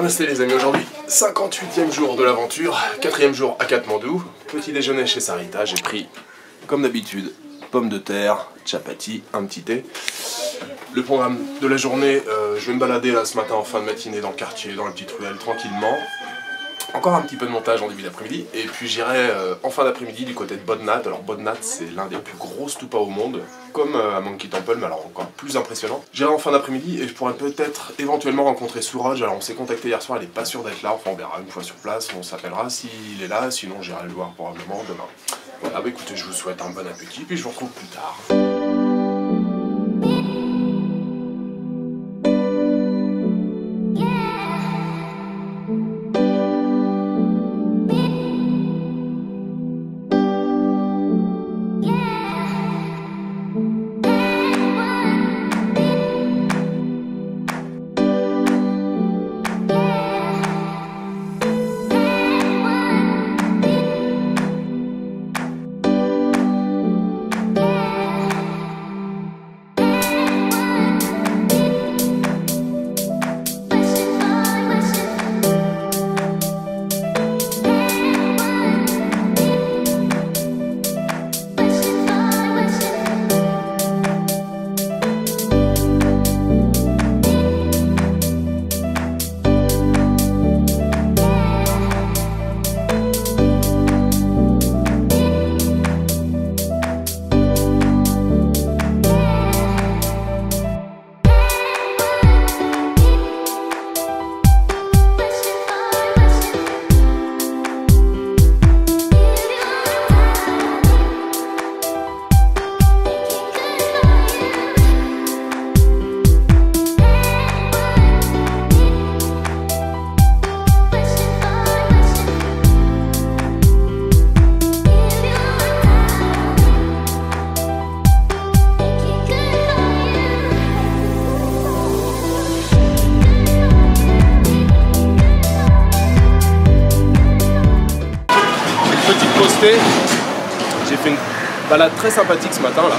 Namasté les amis, aujourd'hui 58e jour de l'aventure, 4e jour à Katmandou. Petit déjeuner chez Sarita, j'ai pris comme d'habitude pommes de terre, chapati, un petit thé. Le programme de la journée, je vais me balader là ce matin en fin de matinée dans le quartier, dans la petite ruelle tranquillement. Encore un petit peu de montage en début d'après-midi, et puis j'irai en fin d'après-midi du côté de Bodnat. Alors Bodnat, c'est l'un des plus gros stupas au monde, comme à Monkey Temple, mais alors encore plus impressionnant. J'irai en fin d'après-midi et je pourrais peut-être éventuellement rencontrer Suraj. Alors on s'est contacté hier soir, il est pas sûr d'être là, enfin on verra une fois sur place, on s'appellera s'il est là, sinon j'irai le voir probablement demain. Voilà, bah écoutez, je vous souhaite un bon appétit, puis je vous retrouve plus tard. J'ai fait une balade très sympathique ce matin là.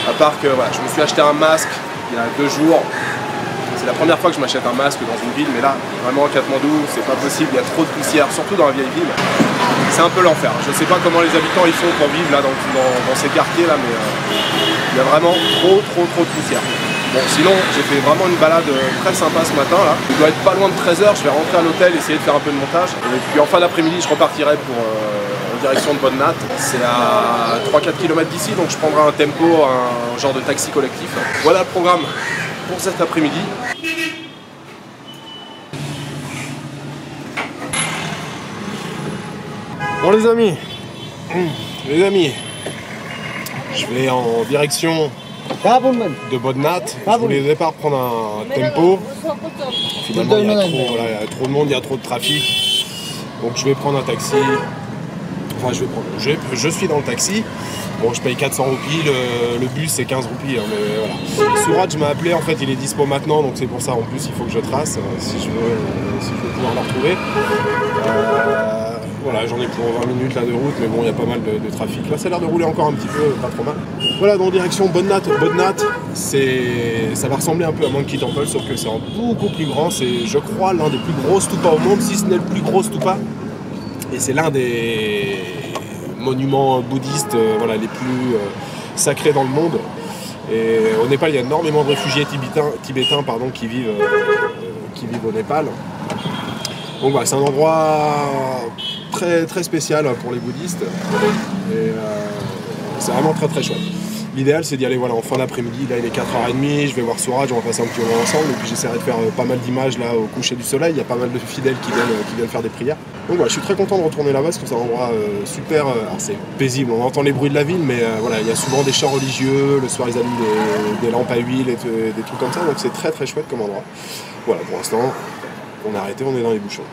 À part que voilà, je me suis acheté un masque il y a 2 jours. C'est la première fois que je m'achète un masque dans une ville, mais là, vraiment à Katmandou, c'est pas possible, il y a trop de poussière, surtout dans la vieille ville. C'est un peu l'enfer. Je sais pas comment les habitants ils font pour vivre là dans ces quartiers là, mais il y a vraiment trop de poussière. Bon, sinon, j'ai fait vraiment une balade très sympa ce matin là. Il doit être pas loin de 13 h, je vais rentrer à l'hôtel, essayer de faire un peu de montage. Et puis en fin d'après-midi, je repartirai pour en direction de Bodnat. C'est à 3-4 km d'ici, donc je prendrai un tempo, un genre de taxi collectif. Voilà le programme pour cet après-midi. Bon les amis, je vais en direction de Bodnat. Je voulais au départ prendre un tempo. Finalement il y a trop de monde, il y a trop de trafic. Donc je vais prendre un taxi. Enfin je suis dans le taxi. Bon, je paye 400 roupies, le bus c'est 15 roupies, hein, mais voilà. Suraj m'a appelé, en fait il est dispo maintenant, donc c'est pour ça en plus il faut que je trace si je veux pouvoir le retrouver. Voilà, j'en ai pour 20 minutes là de route, mais bon, il y a pas mal de trafic. Là, ça a l'air de rouler encore un petit peu, pas trop mal. Voilà, dans direction Bodnat. Bodnat, ça va ressembler un peu à Monkey Temple, sauf que c'est en beaucoup plus grand. C'est, je crois, l'un des plus gros stupas au monde, si ce n'est le plus gros stupa. Et c'est l'un des monuments bouddhistes voilà, les plus sacrés dans le monde. Et au Népal, il y a énormément de réfugiés tibétains qui vivent au Népal. Donc voilà, c'est un endroit très spécial pour les bouddhistes. Et c'est vraiment très chouette. L'idéal c'est d'y aller voilà, en fin d'après-midi, là il est 4h30, je vais voir Suraj, on va passer un petit moment ensemble et puis j'essaierai de faire pas mal d'images là au coucher du soleil, il y a pas mal de fidèles qui viennent faire des prières. Donc voilà, je suis très content de retourner là-bas parce que c'est un endroit super, alors c'est paisible, on entend les bruits de la ville mais voilà, il y a souvent des chants religieux, le soir ils allument des lampes à huile et des trucs comme ça, donc c'est très chouette comme endroit. Voilà, pour l'instant, on a arrêté, on est dans les bouchons.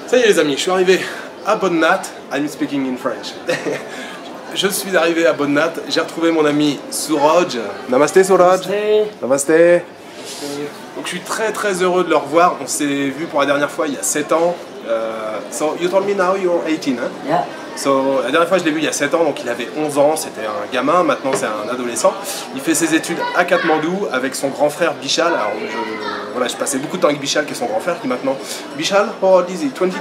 Ça y est les amis, je suis arrivé à Bonnat. I'm speaking in French. Je suis arrivé à Bonnat, j'ai retrouvé mon ami Suraj. Namaste Suraj. Namaste. Donc je suis très heureux de le revoir. On s'est vu pour la dernière fois il y a 7 ans. So you told me now you're 18, hein? Yeah. So, la dernière fois je l'ai vu il y a 7 ans, donc il avait 11 ans, c'était un gamin, maintenant c'est un adolescent. Il fait ses études à Katmandou avec son grand frère Bishal. Alors voilà, je passais beaucoup de temps avec Bishal qui est son grand frère qui maintenant... Bishal, how old is he? 22,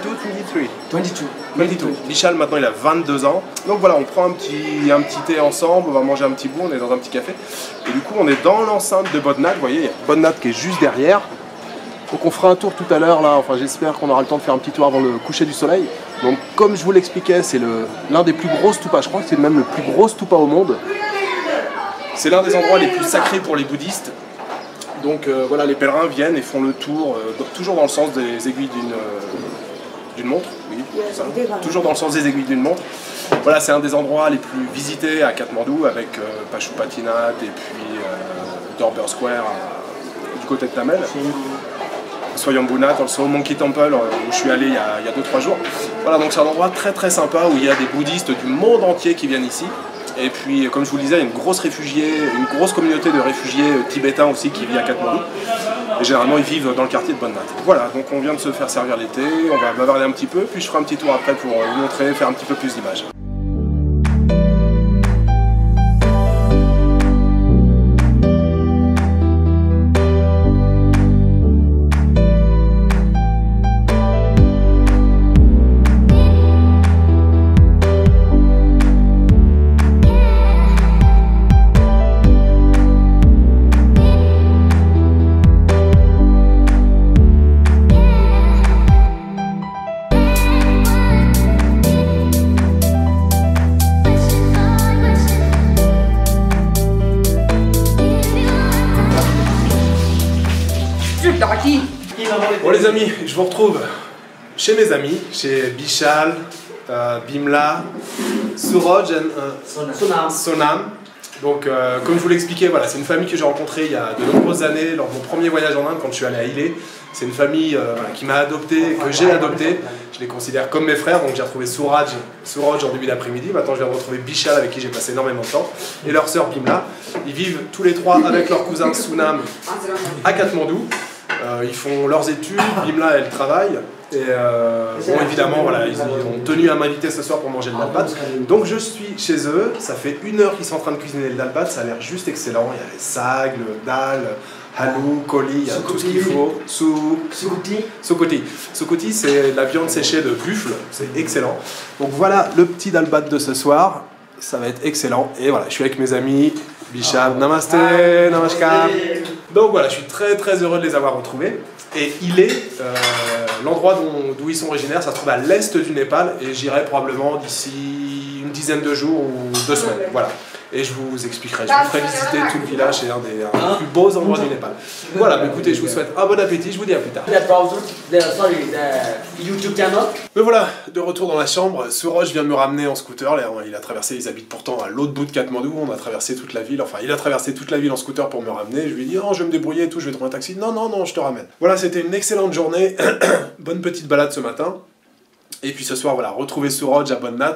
23? 22. 22. Bishal maintenant il a 22 ans. Donc voilà, on prend un petit thé ensemble, on va manger un petit bout, on est dans un petit café. Et du coup on est dans l'enceinte de Bonnat, vous voyez, il y a Bonnat qui est juste derrière. Donc on fera un tour tout à l'heure là, enfin j'espère qu'on aura le temps de faire un petit tour avant le coucher du soleil. Donc comme je vous l'expliquais, c'est l'un des plus gros stupas, je crois que c'est même le plus gros stupa au monde. C'est l'un des endroits les plus sacrés pour les bouddhistes. Donc voilà, les pèlerins viennent et font le tour, toujours dans le sens des aiguilles d'une montre. Oui, c'est ça. Toujours dans le sens des aiguilles d'une montre. Voilà, c'est un des endroits les plus visités à Katmandou avec Pashupatinath et puis Dorber Square du côté de Tamel. Swayambunat, also Monkey Temple, où je suis allé il y a 2-3 jours. Voilà, donc c'est un endroit très sympa où il y a des bouddhistes du monde entier qui viennent ici. Et puis, comme je vous le disais, il y a une grosse communauté de réfugiés tibétains aussi qui vit à Katmandou. Et généralement, ils vivent dans le quartier de Bonnat. Voilà, donc on vient de se faire servir l'été, on va bavarder un petit peu, puis je ferai un petit tour après pour vous montrer, faire un petit peu plus d'images. Bon les amis, je vous retrouve chez mes amis, chez Bishal, Bimla, Suraj et Sonam. Donc comme je vous l'expliquais, voilà, c'est une famille que j'ai rencontrée il y a de nombreuses années lors de mon premier voyage en Inde quand je suis allé à Hile. C'est une famille qui m'a adopté, que j'ai adopté. Je les considère comme mes frères, donc j'ai retrouvé Suraj en début d'après-midi. Maintenant je viens de retrouver Bishal avec qui j'ai passé énormément de temps. Et leur sœur Bimla. Ils vivent tous les trois avec leur cousin Sonam à Katmandou. Ils font leurs études, Bimla elle travaille. Et bon évidemment voilà, ils ont tenu à m'inviter ce soir pour manger le dalbat. Donc je suis chez eux, ça fait 1 heure qu'ils sont en train de cuisiner le dalbat, ça a l'air juste excellent. Il y a les sag, le dal, halou, koli, il y a tout ce qu'il faut. Sukoti. Sukoti c'est la viande séchée de buffle, c'est excellent. Donc voilà le petit dalbat de ce soir, ça va être excellent. Et voilà, je suis avec mes amis, Bishal, Namaste, Namaskar. Donc voilà, je suis très heureux de les avoir retrouvés. Et l'endroit d'où ils sont originaires, ça se trouve à l'est du Népal et j'irai probablement d'ici une dizaine de jours ou 2 semaines. Voilà. Et je vous expliquerai, je vous ferai visiter tout le village, c'est un des plus beaux endroits du Népal. Voilà, mais écoutez, je vous souhaite un bon appétit, je vous dis à plus tard. Mais voilà, de retour dans la chambre, Suraj vient de me ramener en scooter, il a traversé, ils habitent pourtant à l'autre bout de Katmandou, on a traversé toute la ville, enfin il a traversé toute la ville en scooter pour me ramener, je lui ai dit non, je vais me débrouiller et tout, je vais trouver un taxi, non, je te ramène. Voilà, c'était une excellente journée, bonne petite balade ce matin, et puis ce soir, voilà, retrouver Suraj à Bonnat.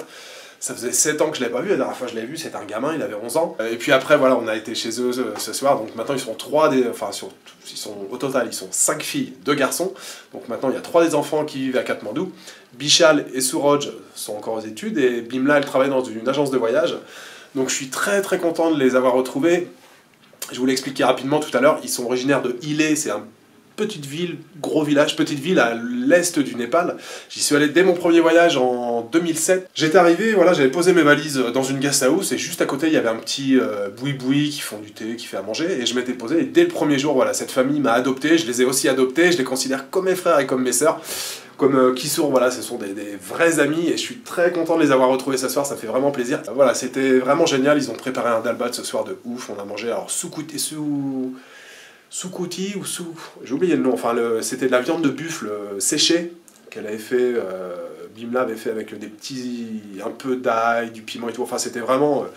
Ça faisait 7 ans que je ne l'avais pas vu, la dernière fois que je l'ai vu, c'était un gamin, il avait 11 ans. Et puis après, voilà, on a été chez eux ce soir, donc maintenant ils sont au total, ils sont 5 filles, 2 garçons. Donc maintenant, il y a 3 des enfants qui vivent à Katmandou. Bishal et Suraj sont encore aux études, et Bimla, elle travaille dans une agence de voyage. Donc je suis très content de les avoir retrouvés. Je vous l'ai expliqué rapidement tout à l'heure, ils sont originaires de Hile, c'est un petite ville, gros village, petite ville à l'est du Népal. J'y suis allé dès mon premier voyage en 2007. J'étais arrivé, voilà, j'avais posé mes valises dans une guest house et juste à côté il y avait un petit boui-boui qui font du thé, qui fait à manger et je m'étais posé et dès le premier jour, voilà, cette famille m'a adopté, je les ai aussi adoptés, je les considère comme mes frères et comme mes sœurs. Comme Kissour, voilà, ce sont des vrais amis et je suis très content de les avoir retrouvés ce soir, ça fait vraiment plaisir. Voilà, c'était vraiment génial, ils ont préparé un dalbat ce soir de ouf, on a mangé alors Sukoti ou j'ai oublié le nom, enfin c'était de la viande de buffle séchée qu'elle avait fait, Bimla avait fait avec un peu d'ail, du piment et tout, enfin c'était vraiment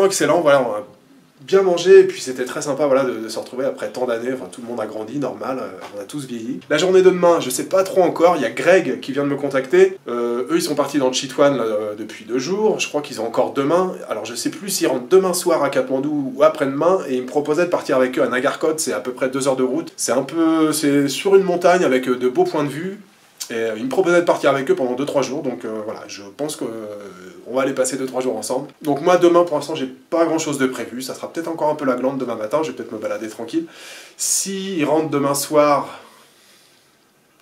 excellent, voilà, on a bien mangé, et puis c'était très sympa voilà, de se retrouver après tant d'années, enfin tout le monde a grandi, normal, on a tous vieilli. La journée de demain, je sais pas trop encore, il y a Greg qui vient de me contacter, eux ils sont partis dans le Chitwan là, depuis 2 jours, je crois qu'ils ont encore demain, alors je sais plus s'ils rentrent demain soir à Katmandou ou après-demain, et ils me proposaient de partir avec eux à Nagarkot, c'est à peu près 2 heures de route, c'est sur une montagne avec de beaux points de vue, et il me proposait de partir avec eux pendant 2-3 jours, donc voilà, je pense qu'on va aller passer 2-3 jours ensemble. Donc moi demain pour l'instant j'ai pas grand chose de prévu, ça sera peut-être encore un peu la glande demain matin, je vais peut-être me balader tranquille. S'ils rentrent demain soir,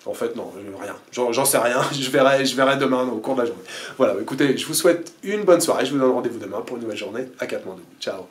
en fait non, rien, j'en sais rien, je verrai demain au cours de la journée. Voilà, écoutez, je vous souhaite une bonne soirée, je vous donne rendez-vous demain pour une nouvelle journée à Katmandou. Ciao.